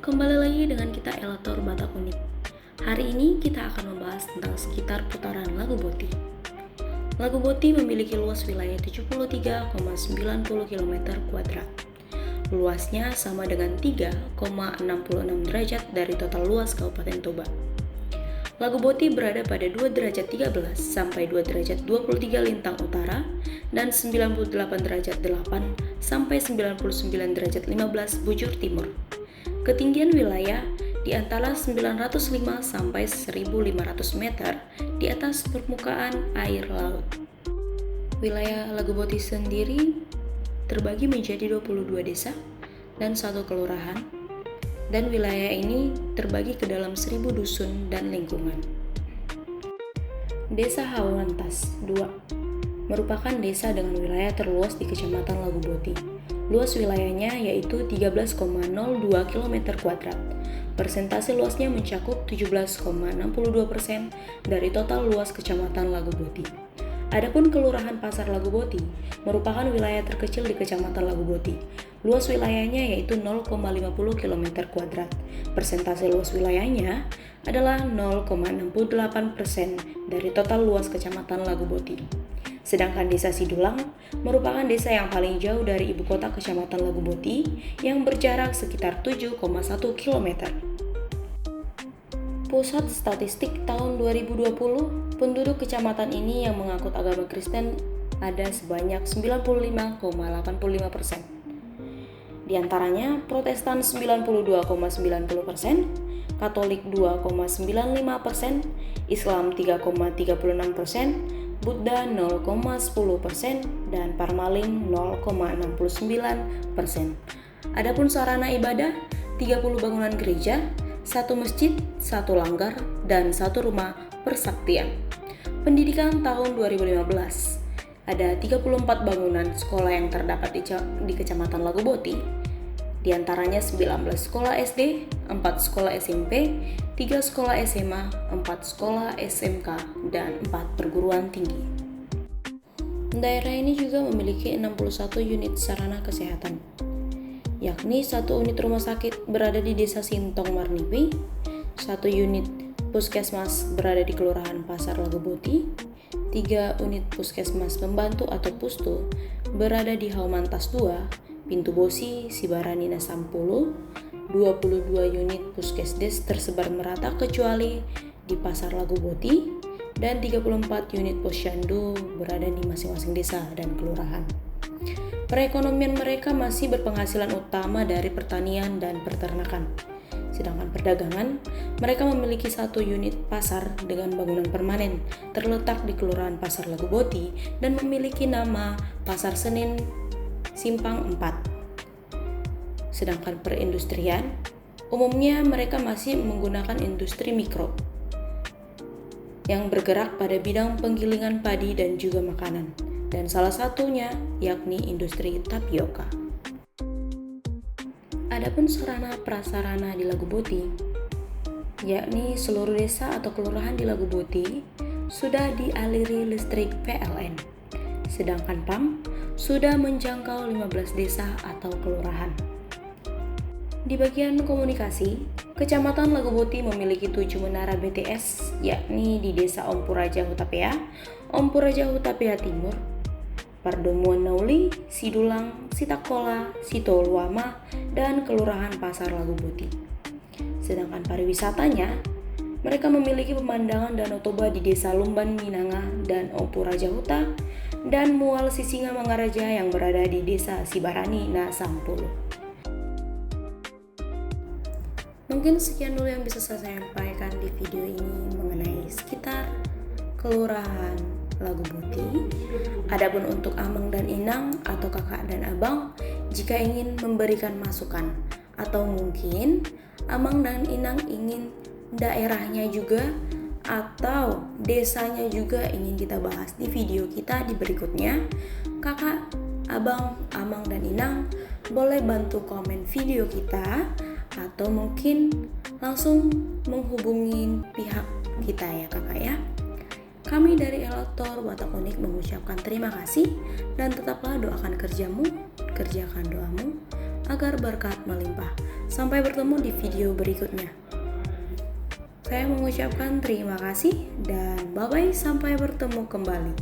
Kembali lagi dengan kita Elator Batak Unik. Hari ini kita akan membahas tentang sekitar putaran Lagu Boti. Lagu Boti memiliki luas wilayah 73,90 km². Luasnya sama dengan 3,66 derajat dari total luas Kabupaten Toba. Lagu Boti berada pada 2 derajat 13 sampai 2 derajat 23 lintang utara dan 98 derajat 8 sampai 99 derajat 15 bujur timur. Ketinggian wilayah di antara 905 sampai 1500 meter di atas permukaan air laut. Wilayah Lagu Boti sendiri terbagi menjadi 22 desa dan 1 kelurahan, dan wilayah ini terbagi ke dalam 1000 dusun dan lingkungan. Desa Hawantas 2 merupakan desa dengan wilayah terluas di Kecamatan Lagu Boti. Luas wilayahnya yaitu 13,02 km². Persentase luasnya mencakup 17,62% dari total luas Kecamatan Lagu Boti. Adapun Kelurahan Pasar Lagu Boti merupakan wilayah terkecil di Kecamatan Lagu Boti. Luas wilayahnya yaitu 0,50 km². Persentase luas wilayahnya adalah 0,68% dari total luas Kecamatan Lagu Boti. Sedangkan Desa Sidulang merupakan desa yang paling jauh dari ibu kota Kecamatan Lagu Boti yang berjarak sekitar 7,1 km. Pusat Statistik tahun 2020, penduduk kecamatan ini yang mengangkut agama Kristen ada sebanyak 95,85%. Di antaranya Protestan 92,90%, Katolik 2,95%, Islam 3,36%, Buddha 0,10%, dan Parmalin 0,69%. Adapun sarana ibadah, 30 bangunan gereja, 1 masjid, 1 langgar, dan 1 rumah persaktian. Pendidikan tahun 2015, ada 34 bangunan sekolah yang terdapat di Kecamatan Lagu Boti. Di antaranya 19 sekolah SD, 4 sekolah SMP, 3 sekolah SMA, 4 sekolah SMK, dan 4 perguruan tinggi. Daerah ini juga memiliki 61 unit sarana kesehatan, yakni 1 unit rumah sakit berada di Desa Sintong Marnipi, 1 unit puskesmas berada di Kelurahan Pasar Lagu Boti, 3 unit puskesmas pembantu atau pustu berada di Hawantas 2, Pintu Bosi, Sibaranina Sampulu, 22 unit puskesdes tersebar merata kecuali di Pasar Lagu Boti, dan 34 unit posyandu berada di masing-masing desa dan kelurahan. Perekonomian mereka masih berpenghasilan utama dari pertanian dan peternakan. Sedangkan perdagangan, mereka memiliki 1 unit pasar dengan bangunan permanen terletak di Kelurahan Pasar Lagu Boti dan memiliki nama Pasar Senin Simpang 4. Sedangkan perindustrian, umumnya mereka masih menggunakan industri mikro yang bergerak pada bidang penggilingan padi dan juga makanan, dan salah satunya yakni industri tapioka. Adapun sarana prasarana di Lagu Boti, yakni seluruh desa atau kelurahan di Lagu Boti sudah dialiri listrik PLN, sedangkan PAM sudah menjangkau 15 desa atau kelurahan. Di bagian komunikasi, Kecamatan Lagu Boti memiliki 7 menara BTS, yakni di Desa Ompuraja Hutapea, Ompuraja Hutapea Timur, Pardomuan Nauli, Sidulang, Sitakola, Sitoluama, dan Kelurahan Pasar Lagu Boti. Sedangkan pariwisatanya, mereka memiliki pemandangan Danau Toba di Desa Lumban Minanga dan Ompuraja Huta, dan Mual Sisinga Mangaraja yang berada di Desa Sibarani Nasampulu. Mungkin sekian dulu yang bisa saya sampaikan di video ini mengenai sekitar Kelurahan Lagu Boti. Adapun untuk Amang dan Inang atau kakak dan abang, jika ingin memberikan masukan atau mungkin Amang dan Inang ingin daerahnya juga atau desanya juga ingin kita bahas di video kita di berikutnya, kakak, abang, amang, dan inang boleh bantu komen video kita atau mungkin langsung menghubungi pihak kita ya kakak ya. Kami dari Elator Batak Unik mengucapkan terima kasih dan tetaplah doakan kerjamu, kerjakan doamu agar berkat melimpah. Sampai bertemu di video berikutnya. Saya mengucapkan terima kasih dan bye-bye, sampai bertemu kembali.